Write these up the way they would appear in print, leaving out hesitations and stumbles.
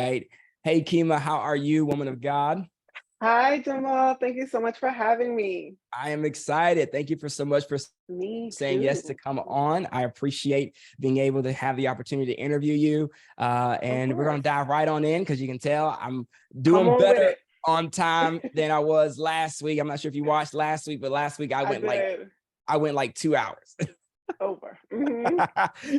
Hey, Keema, how are you, woman of God? Hi, Jamal. Thank you so much for having me. I am excited. Thank you for so much for Me saying yes to too. come on. I appreciate being able to have the opportunity to interview you. Of And we're going course. to dive right on in because you can tell I'm Come doing on with better it. on time than I was last week. I'm not sure if you watched last week, but last week I did. I went like 2 hours. Over.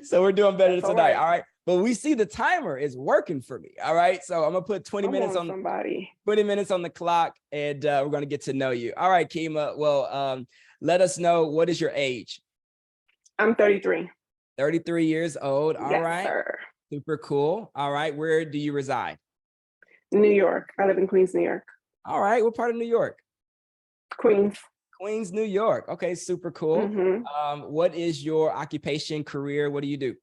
So we're doing better That's all tonight. right. All right. But we see the timer is working for me. All right. So I'm gonna put 20 Come minutes on, on somebody. 20 minutes on the clock, and we're going to get to know you. All right, Keema. Well, let us know, what is your age? I'm 33. 33 years old. All Yes, right. sir. Super cool. All right. Where do you reside? New York. I live in Queens, New York. All right. What part of New York? Queens. Queens, New York. Okay. Super cool. hmm What is your occupation, career? What do you do?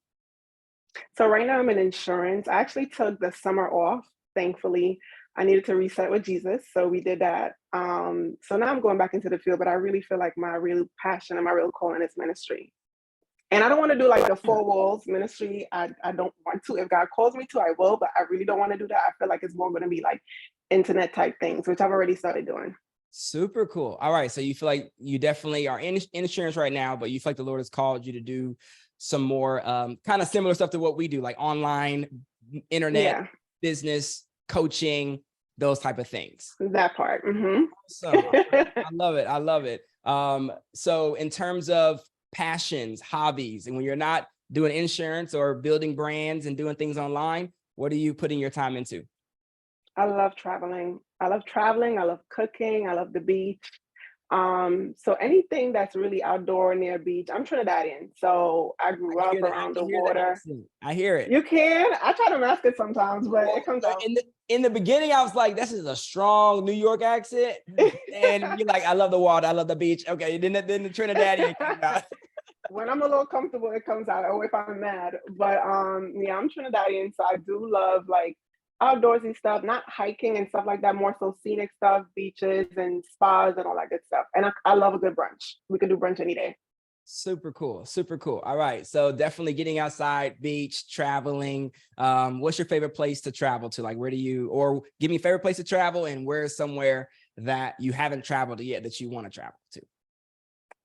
So right now I'm in insurance. I actually took the summer off, thankfully. I needed to reset with Jesus, so we did that. So now I'm going back into the field, but I really feel like my real passion and my real calling is ministry. And I don't want to do like the four walls ministry. I don't want to. If God calls me to, I will, but I really don't want to do that. I feel like it's more going to be like internet type things, which I've already started doing. Super cool. All right. So you feel like you definitely are in insurance right now, but you feel like the Lord has called you to do some more kind of similar stuff to what we do, like online, internet, Yeah, business, coaching, those type of things. that part. Awesome. I love it. I love it. So in terms of passions, hobbies, and when you're not doing insurance or building brands and doing things online, what are you putting your time into? I love traveling. I love traveling. I love cooking. I love the beach. So anything that's really outdoor near beach. I'm Trinidadian, so I grew up I around can the hear the water. accent. I hear it. You can. I try to mask it sometimes, but Well, it comes out. in the beginning, I was like, "This is a strong New York accent," and you're like, "I love the water, I love the beach." Okay, then the Trinidadian came out. When I'm a little comfortable, it comes out, or if I'm mad. But yeah, I'm Trinidadian, so I do love like outdoorsy stuff, not hiking and stuff like that, more so scenic stuff, beaches and spas and all that good stuff. And I love a good brunch. We could do brunch any day. Super cool, super cool. All right, so definitely getting outside, beach, traveling. What's your favorite place to travel to? Like, where do you, or give me a favorite place to travel, and where's somewhere that you haven't traveled yet that you want to travel to?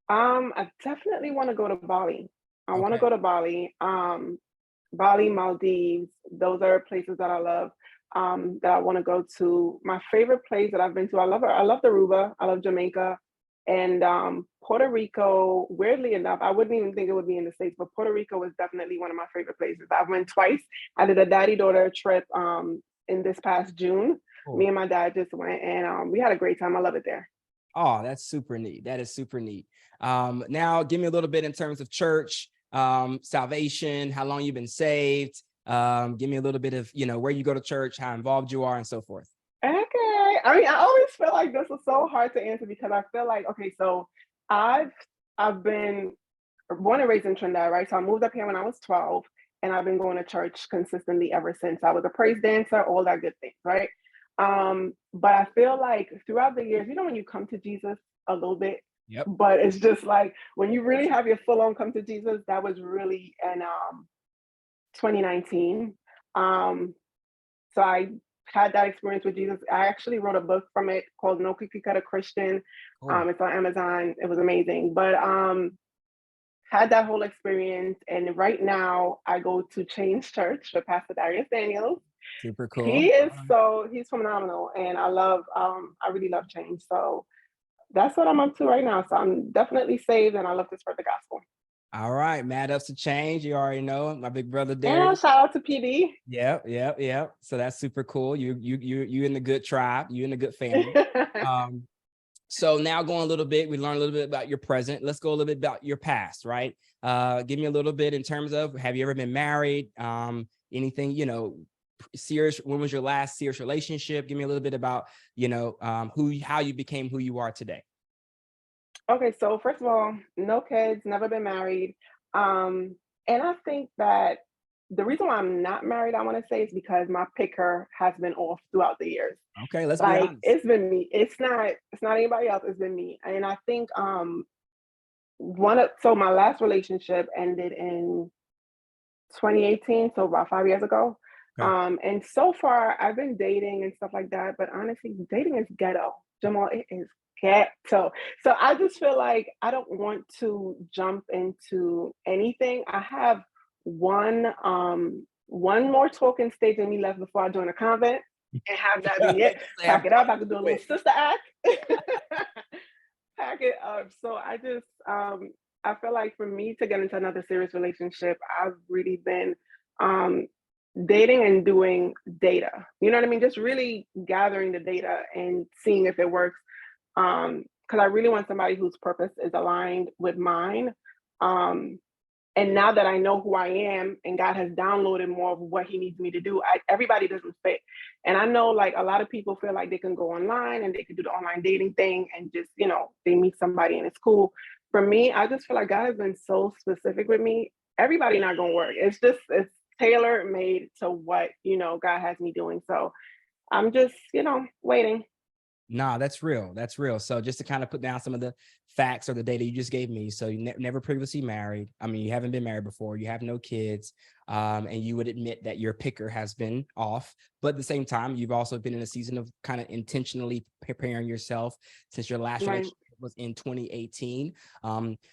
I definitely want to go to Bali. I want to Okay. go to Bali. Bali, Maldives, those are places that I love. That I want to go to. My favorite place that I've been to, I love Aruba, I love Jamaica, and Puerto Rico. Weirdly enough, I wouldn't even think it would be in the States, but Puerto Rico was definitely one of my favorite places. I went twice. I did a daddy-daughter trip in this past June. Me Cool. and my dad just went, and we had a great time. I love it there. Oh, that's super neat. That is super neat. Now give me a little bit in terms of church, salvation, how long you've been saved. Give me a little bit of, where you go to church, how involved you are, and so forth. Okay. I mean, I always feel like this is so hard to answer because I feel like, okay, so I've I've been born and raised in Trinidad, right? So I moved up here when I was 12 and I've been going to church consistently ever since. I was a praise dancer, all that good things, right? But I feel like throughout the years, when you come to Jesus a little bit, Yep. but it's just like when you really have your full on come to Jesus, that was really in 2019. Um, so I had that experience with Jesus. I actually wrote a book from it called No Cookie Cutter Christian. Cool. It's on Amazon. It was amazing. But had that whole experience. And right now I go to Change Church with Pastor Darius Daniels. Super He cool. is he's phenomenal. And I really love change. So that's what I'm up to right now. So I'm definitely saved and I love to spread the gospel. All right, Mad Ups to Change. You already know my big brother And Darius. shout out to PD. Yep, yep, yep. So that's super cool. You in the good tribe. You in the good family. Um, so now going a little bit, we learned a little bit about your present. Let's go a little bit about your past, right? Give me a little bit in terms of, have you ever been married? Anything, serious? When was your last serious relationship? Give me a little bit about, how you became who you are today. Okay, so first of all, no kids, never been married. Um, and I think that the reason why I'm not married, I want to say, is because my picker has been off throughout the years. Okay, let's be Like honest. it's been me. It's not anybody else, it's been me. And I think my last relationship ended in 2018, so about 5 years ago. Okay. And so far I've been dating and stuff like that, but honestly, dating is ghetto. Jamal, it is ghetto. So I just feel like I don't want to jump into anything. I have one more talking stage in me left before I join a convent and have that be it. Say I'm Pack it up. I could do a little quick. sister act. Pack it up. So I just I feel like for me to get into another serious relationship, I've really been um dating and doing data. You know what I mean? Just really gathering the data and seeing if it works. Because I really want somebody whose purpose is aligned with mine. Um, and now that I know who I am and God has downloaded more of what he needs me to do, everybody doesn't fit. And I know like a lot of people feel like they can go online and they can do the online dating thing and just, they meet somebody and it's cool. For me, I just feel like God has been so specific with me. Everybody not gonna work. It's tailor made to what, God has me doing. So I'm just, waiting. Nah, that's real. That's real. So just to kind of put down some of the facts or the data you just gave me. So you never previously married. I mean, you haven't been married before. You have no kids. And you would admit that your picker has been off. But at the same time, you've also been in a season of kind of intentionally preparing yourself since your last Right. relationship was in 2018.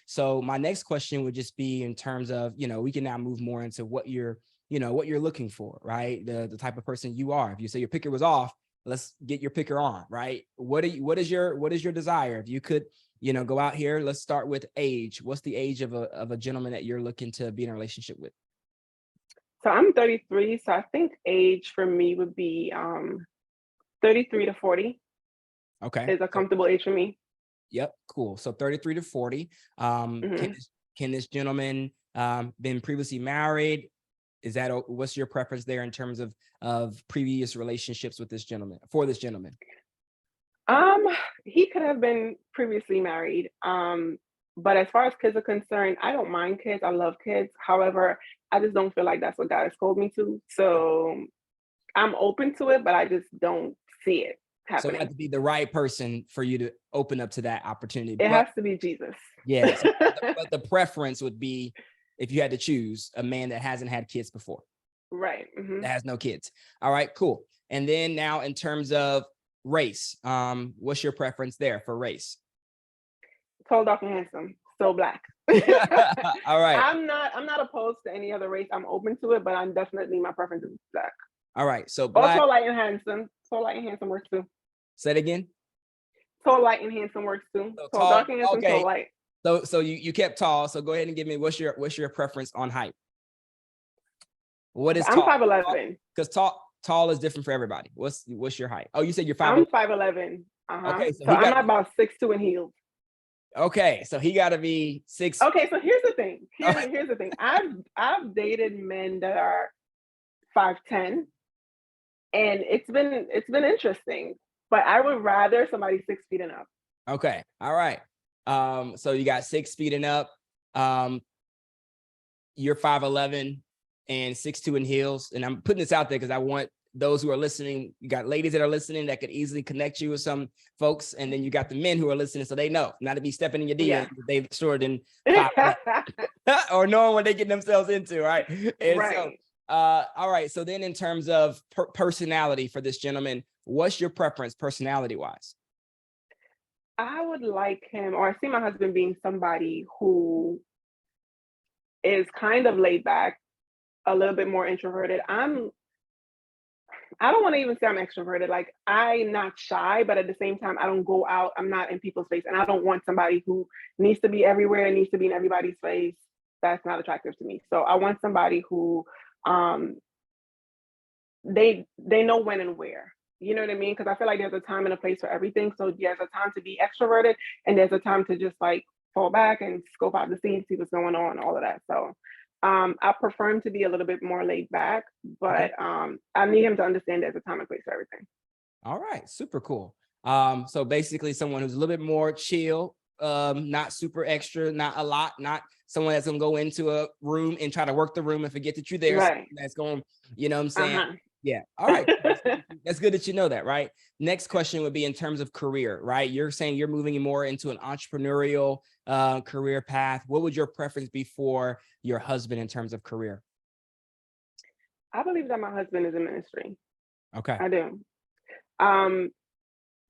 So my next question would just be in terms of, we can now move more into what you're looking for, right? The type of person you are. If you say your picker was off, let's get your picker on, right? What is your desire? If you could, go out here, let's start with age. What's the age of a gentleman that you're looking to be in a relationship with? So I'm 33. So I think age for me would be 33 to 40 Okay. is a comfortable age for me. Yep. Cool. So 33 to 40. Hmm. Can this gentleman been previously married? What's your preference there in terms of previous relationships with this gentleman, for this gentleman? Um, he could have been previously married. But as far as kids are concerned, I don't mind kids. I love kids. However, I just don't feel like that's what God has called me to. So I'm open to it, but I just don't see it So it had happening. to be the right person for you to open up to that opportunity. It But has to be Jesus. yes, but the preference would be if you had to choose a man that hasn't had kids before, Right. that has no kids. All right, cool. And then now in terms of race, what's your preference there for race? Tall, dark, and handsome. So black. All right. I'm not opposed to any other race. I'm open to it, but I'm definitely my preference is black. All right. So Or black, tall, light, and handsome. Tall, light, and handsome works too. say it again. Tall, light, and handsome works too. So Tall, tall. dark, and handsome, tall, Okay. light. So you kept tall. So go ahead and give me what's your preference on height? What is I'm tall? 5'11". Because tall is different for everybody. What's your height? Oh, you said you're 5'11". I'm 5'11". Okay, so So he I'm got to be about 6'2" in heels. okay. So he got to be six. Okay, so here's the thing. Oh, Here's the thing. I've dated men that are 5'10", and it's been interesting. But I would rather somebody 6 feet and up. okay. All right. So you got 6 feet and up. Um, you're 5'11" and 6'2" in heels. And I'm putting this out there because I want those who are listening. You got ladies that are listening that could easily connect you with some folks, and then you got the men who are listening, so they know not to be stepping in your DMs. Yeah. They've shorter than 5'11" or knowing what they get themselves into, right? And so, Right. all right. So then, in terms of personality for this gentleman, what's your preference, personality wise? I would like him, or I see my husband being somebody who is kind of laid back, a little bit more introverted. I don't want to even say I'm extroverted. Like I'm not shy, but at the same time, I don't go out. I'm not in people's face, and I don't want somebody who needs to be everywhere, needs to be in everybody's face. That's not attractive to me. So I want somebody who um, they know when and where. You know what I mean? Because I feel like there's a time and a place for everything. So there's a time to be extroverted, and there's a time to just like fall back and scope out the scene, see what's going on, all of that. So I prefer him to be a little bit more laid back, Okay. but I need him to understand there's a time and place for everything. All right, super cool. So basically someone who's a little bit more chill, not super extra, not a lot, not someone that's gonna go into a room and try to work the room and forget that you're there. Right. That's going, you know what I'm saying? Uh-huh. Yeah. All right. That's good that you know that, right? Next question would be in terms of career, right? You're saying you're moving more into an entrepreneurial career path. What would your preference be for your husband in terms of career? I believe that my husband is in ministry. Okay. I do. Um,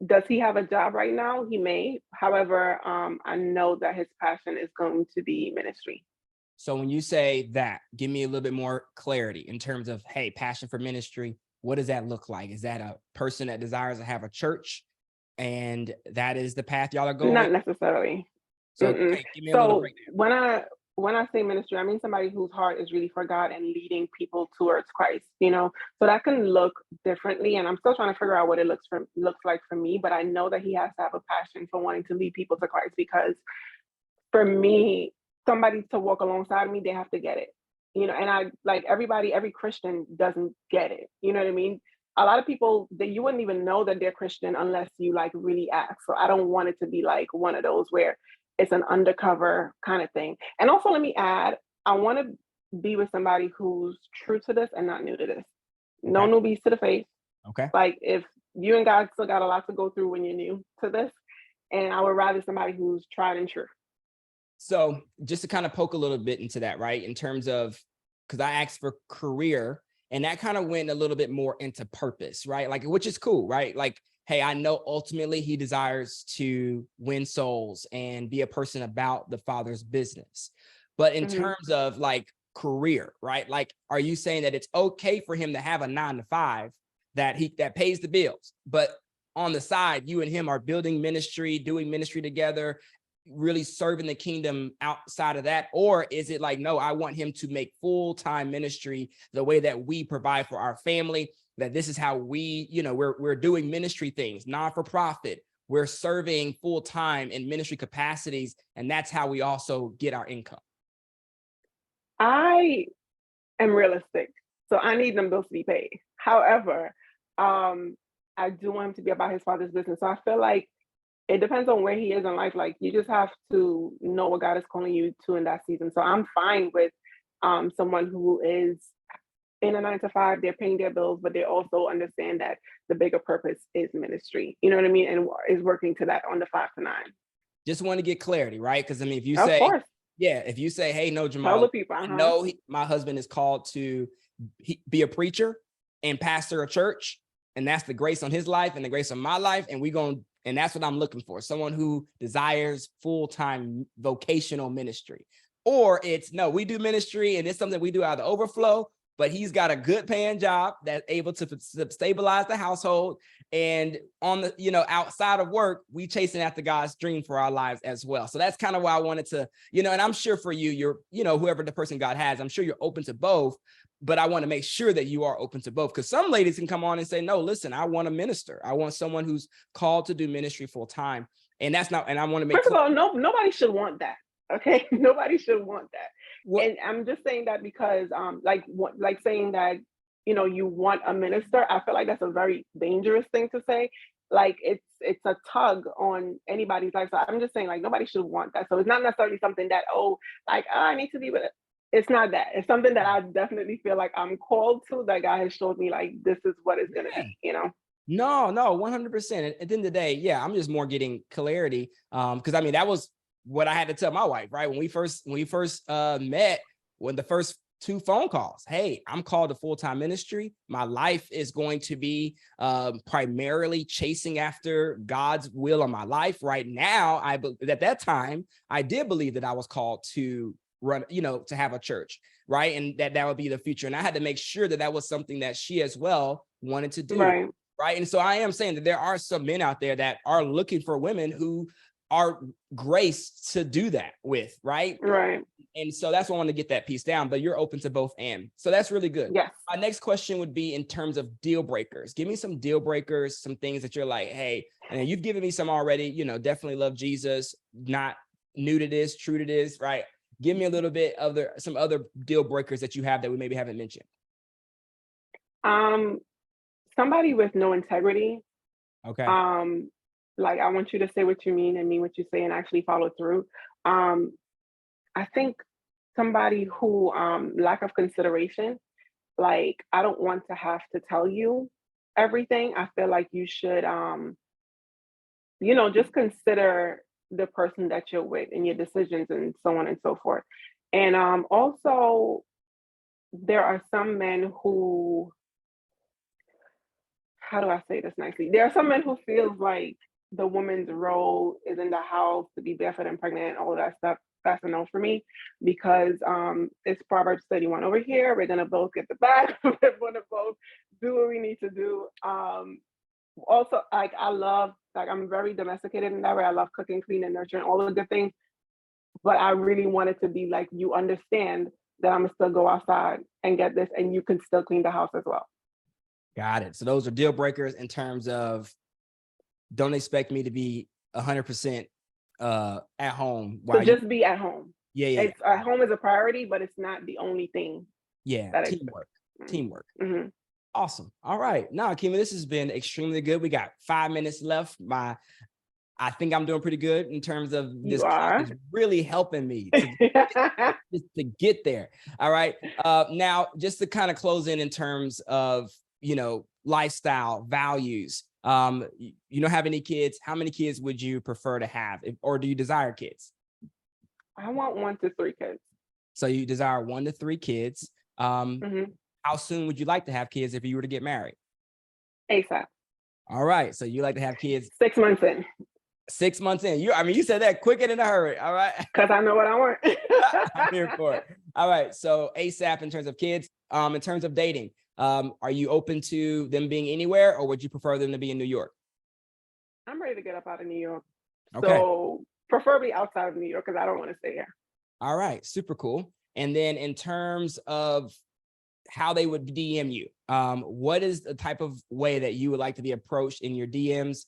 does he have a job right now? He may. However, I know that his passion is going to be ministry. So when you say that, give me a little bit more clarity in terms of, hey, passion for ministry. What does that look like? Is that a person that desires to have a church and that is the path y'all are going? Not necessarily. So, Mm-mm. okay, give me a little So breakdown. when I say ministry, I mean somebody whose heart is really for God and leading people towards Christ. You know, so that can look differently, and I'm still trying to figure out what it looks like for me. But I know that he has to have a passion for wanting to lead people to Christ because for me, somebody to walk alongside me, they have to get it. You know, and I like everybody, every Christian doesn't get it. You know what I mean? A lot of people that you wouldn't even know that they're Christian unless you like really ask. So I don't want it to be like one of those where it's an undercover kind of thing. And also let me add, I want to be with somebody who's true to this and not new to this. No Okay. newbies to the face. Okay. Like if you and God still got a lot to go through when you're new to this, and I would rather somebody who's tried and true. So just to kind of poke a little bit into that, right? In terms of, because I asked for career and that kind of went a little bit more into purpose, right? Like, which is cool, right? Like, hey, I know ultimately he desires to win souls and be a person about the Father's business. But in Mhm. terms of like career, right? Like, are you saying that it's okay for him to have a 9 to 5 that pays the bills, but on the side, you and him are building ministry, doing ministry together, really serving the kingdom outside of that? Or is it like, no, I want him to make full-time ministry the way that we provide for our family, that this is how we, we're doing ministry things, non-for-profit, we're serving full-time in ministry capacities, and that's how we also get our income? I am realistic, so I need them bills to be paid. However, um, I do want him to be about his father's business. So I feel like it depends on where he is in life. Like you just have to know what God is calling you to in that season. So I'm fine with someone who is in a 9 to 5, they're paying their bills, but they also understand that the bigger purpose is ministry. You know what I mean? And is working to that on the 5 to 9. Just want to get clarity, right? Because I mean, if you Of say, course. yeah, if you say, hey, no, Tell Jamal, the people, I uh-huh. know my husband is called to be a preacher and pastor a church, and that's the grace on his life and the grace on my life, and that's what I'm looking for, someone who desires full-time vocational ministry. Or it's, no, we do ministry and it's something we do out of the overflow, but he's got a good paying job that's able to stabilize the household. And on the, outside of work, we chasing after God's dream for our lives as well. So that's kind of why I wanted to, and I'm sure for you, you're, whoever the person God has, I'm sure you're open to both, but I want to make sure that you are open to both. Because some ladies can come on and say, no, listen, I want a minister. I want someone who's called to do ministry full time. And that's not, and I want to make First of clear. all, nobody should want that. Okay, nobody should want that. What, And I'm just saying that because, like saying that you want a minister. I feel like that's a very dangerous thing to say. Like it's a tug on anybody's life. So I'm just saying like nobody should want that. So it's not necessarily something that I need to be with it. It's not that. It's something that I definitely feel like I'm called to. That God has showed me like this is what it's gonna yeah. be. You know. No, 100%. At the end of the day, yeah, I'm just more getting clarity. Because I mean, that was what I had to tell my wife, right? When we first met, when the first 2 phone calls, hey, I'm called to full-time ministry. My life is going to be primarily chasing after God's will on my life. Right now, at that time, I did believe that I was called to run, to have a church, right? And that would be the future. And I had to make sure that that was something that she as well wanted to do. Right. Right. And so I am saying that there are some men out there that are looking for women who are graced to do that with. Right. Right. And so that's why I want to get that piece down, but you're open to both. And so that's really good. Yes. My next question would be in terms of deal breakers. Give me some deal breakers, some things that you're like, hey, and you've given me some already, definitely love Jesus, not new to this, true to this. Right. Give me a little bit of some other deal breakers that you have that we maybe haven't mentioned. Somebody with no integrity. Okay. Like I want you to say what you mean and mean what you say and actually follow through. Um, I think somebody who lack of consideration. Like I don't want to have to tell you everything. I feel like you should just consider the person that you're with and your decisions and so on and so forth. And also there are some men who, how do I say this nicely? There are some men who feels like the woman's role is in the house to be barefoot and pregnant, all of that stuff. That's a no for me because it's Proverbs 31 over here. We're gonna both get the bag. We're gonna both do what we need to do. Also, like I love, like I'm very domesticated in that way. I love cooking, cleaning, nurturing, all of the good things. But I really want it to be like you understand that I'm gonna still go outside and get this, and you can still clean the house as well. Got it. So those are deal breakers in terms of don't expect me to be 100% at home So while you. just be at home. Yeah. It's at home is a priority, but it's not the only thing Yeah. that I expect. Teamwork. Mm-hmm. Awesome. All right. Now, Keema, this has been extremely good. We got 5 minutes left. I think I'm doing pretty good in terms of this You clock are. is really helping me just to get there. All right. Now, just to kind of close in terms of, lifestyle values. You don't have any kids. How many kids would you prefer to have, or do you desire kids? I want 1 to 3 kids. So you desire 1 to 3 kids. Mm-hmm. How soon would you like to have kids if you were to get married? ASAP. All right. So you like to have kids 6 months in. 6 months in. You said that quick and in a hurry. All right. Because I know what I want. I'm here for it. All right. So ASAP in terms of kids. In terms of dating, are you open to them being anywhere, or would you prefer them to be in New York? I'm ready to get up out of New York. Okay. So preferably outside of New York because I don't want to stay here. All right. Super cool. And then in terms of how they would DM you, what is the type of way that you would like to be approached in your DMs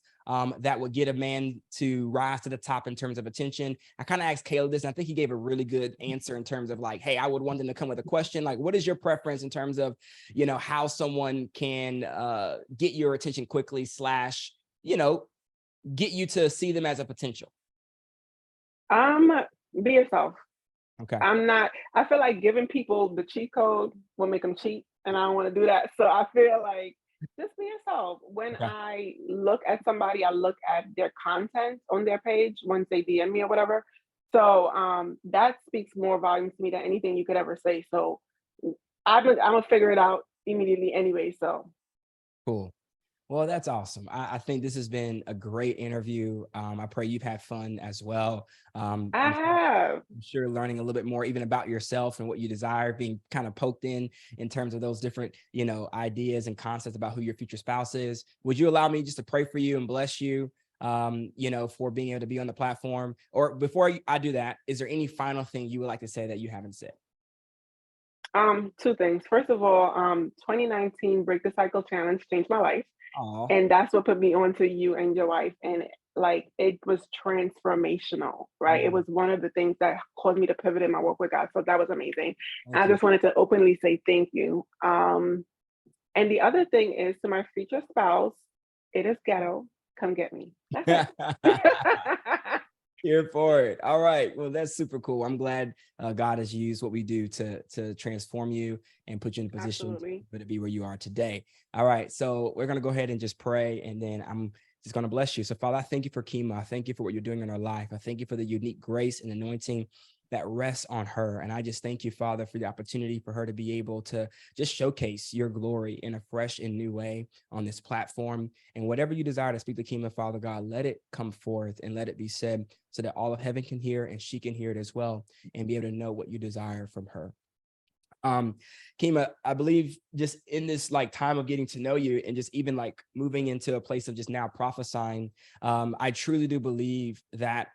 that would get a man to rise to the top in terms of attention? I kind of asked Caleb this, and I think he gave a really good answer in terms of like, hey, I would want them to come with a question. Like, what is your preference in terms of, how someone can get your attention quickly / get you to see them as a potential? Be yourself. Okay. I feel like giving people the cheat code will make them cheat, and I don't want to do that. So I feel like just be yourself. When Okay. I look at somebody, I look at their content on their page once they DM me or whatever. So that speaks more volumes to me than anything you could ever say. So I'm gonna figure it out immediately anyway. So Cool. Well, that's awesome. I think this has been a great interview. I pray you've had fun as well. I have. I'm sure learning a little bit more even about yourself and what you desire, being kind of poked in terms of those different, ideas and concepts about who your future spouse is. Would you allow me just to pray for you and bless you, for being able to be on the platform? Or before I do that, is there any final thing you would like to say that you haven't said? 2 things. First of all, 2019 Break the Cycle Challenge changed my life. Oh, And that's what put me on to you and your wife. And like it was transformational, right? It was one of the things that caused me to pivot in my work with God. So that was amazing. I just wanted to openly say thank you. And the other thing is to my future spouse, it is ghetto. Come get me. That's it. Here for it. All right. Well, that's super cool. I'm glad God has used what we do to transform you and put you in a position to be where you are today. All right. So we're going to go ahead and just pray, and then I'm just going to bless you. So Father, I thank you for Keema. I thank you for what you're doing in our life. I thank you for the unique grace and anointing that rests on her. And I just thank you, Father, for the opportunity for her to be able to just showcase your glory in a fresh and new way on this platform. And whatever you desire to speak to Keema, Father God, let it come forth and let it be said so that all of heaven can hear and she can hear it as well and be able to know what you desire from her. Keema, I believe just in this like time of getting to know you and just even like moving into a place of just now prophesying, I truly do believe that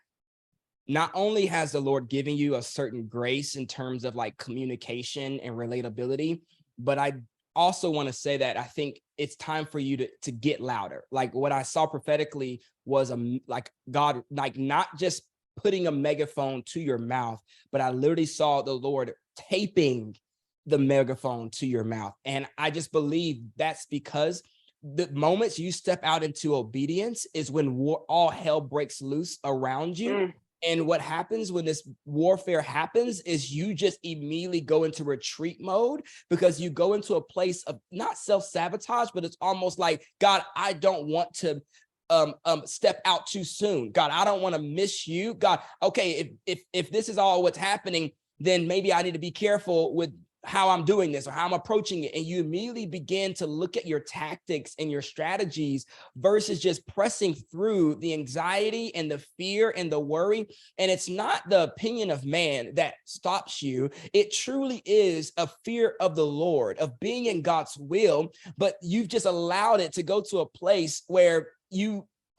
not only has the Lord given you a certain grace in terms of like communication and relatability, but I also want to say that I think it's time for you to get louder. Like what I saw prophetically was like God, like not just putting a megaphone to your mouth, but I literally saw the Lord taping the megaphone to your mouth. And I just believe that's because the moments you step out into obedience is when all hell breaks loose around you. And what happens when this warfare happens is you just immediately go into retreat mode because you go into a place of not self-sabotage, but it's almost like, God, I don't want to step out too soon. God, I don't want to miss you. God, okay, if this is all what's happening, then maybe I need to be careful with how I'm doing this or how I'm approaching it. And you immediately begin to look at your tactics and your strategies versus just pressing through the anxiety and the fear and the worry. And it's not the opinion of man that stops you. It truly is a fear of the Lord, of being in God's will, but you've just allowed it to go to a place where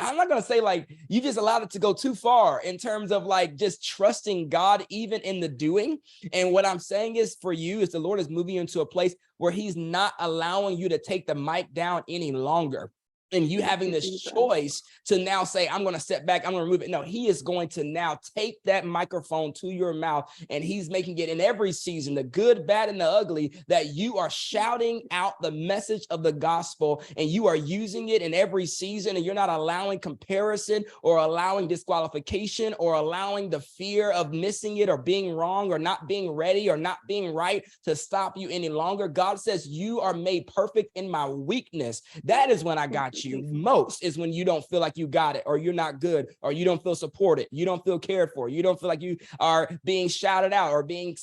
I'm not going to say like you just allowed it to go too far in terms of like just trusting God, even in the doing. And what I'm saying is for you is the Lord is moving you into a place where he's not allowing you to take the mic down any longer. And you having this choice to now say, I'm going to step back, I'm going to remove it. No, he is going to now take that microphone to your mouth, and he's making it in every season, the good, bad, and the ugly, that you are shouting out the message of the gospel, and you are using it in every season, and you're not allowing comparison or allowing disqualification or allowing the fear of missing it or being wrong or not being ready or not being right to stop you any longer. God says you are made perfect in my weakness. That is when I got you. Most is when you don't feel like you got it, or you're not good, or you don't feel supported, you don't feel cared for, you don't feel like you are being shouted out or being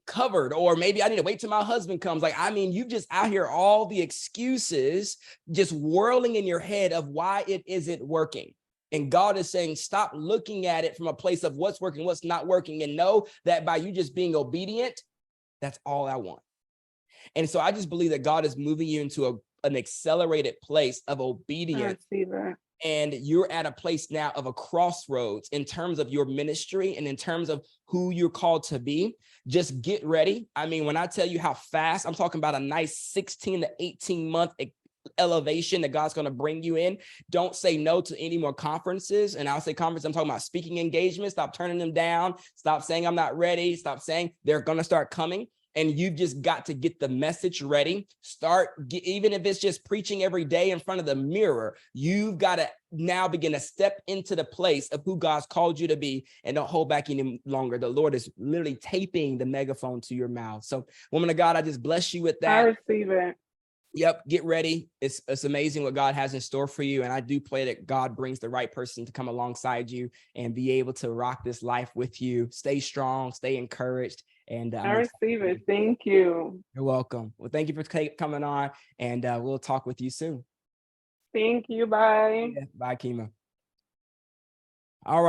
covered, or maybe I need to wait till my husband comes. Like, I mean, you just out here all the excuses just whirling in your head of why it isn't working. And God is saying, stop looking at it from a place of what's working, what's not working, and know that by you just being obedient, that's all I want. And so I just believe that God is moving you into an accelerated place of obedience. I see that. And you're at a place now of a crossroads in terms of your ministry and in terms of who you're called to be. Just get ready. I mean, when I tell you how fast, I'm talking about a nice 16 to 18 month elevation that God's going to bring you in. Don't say no to any more conferences. And I'll say conference, I'm talking about speaking engagements. Stop turning them down. Stop saying I'm not ready. Stop saying they're going to start coming. And you've just got to get the message ready. Even if it's just preaching every day in front of the mirror, you've got to now begin to step into the place of who God's called you to be, and don't hold back any longer. The Lord is literally taping the megaphone to your mouth. So, woman of God, I just bless you with that. I receive it. Yep, get ready. It's amazing what God has in store for you. And I do pray that God brings the right person to come alongside you and be able to rock this life with you. Stay strong, stay encouraged. And I receive it. Thank you. You're welcome. Well, thank you for coming on, and we'll talk with you soon. Thank you. Bye. Yeah, bye, Keema. All right.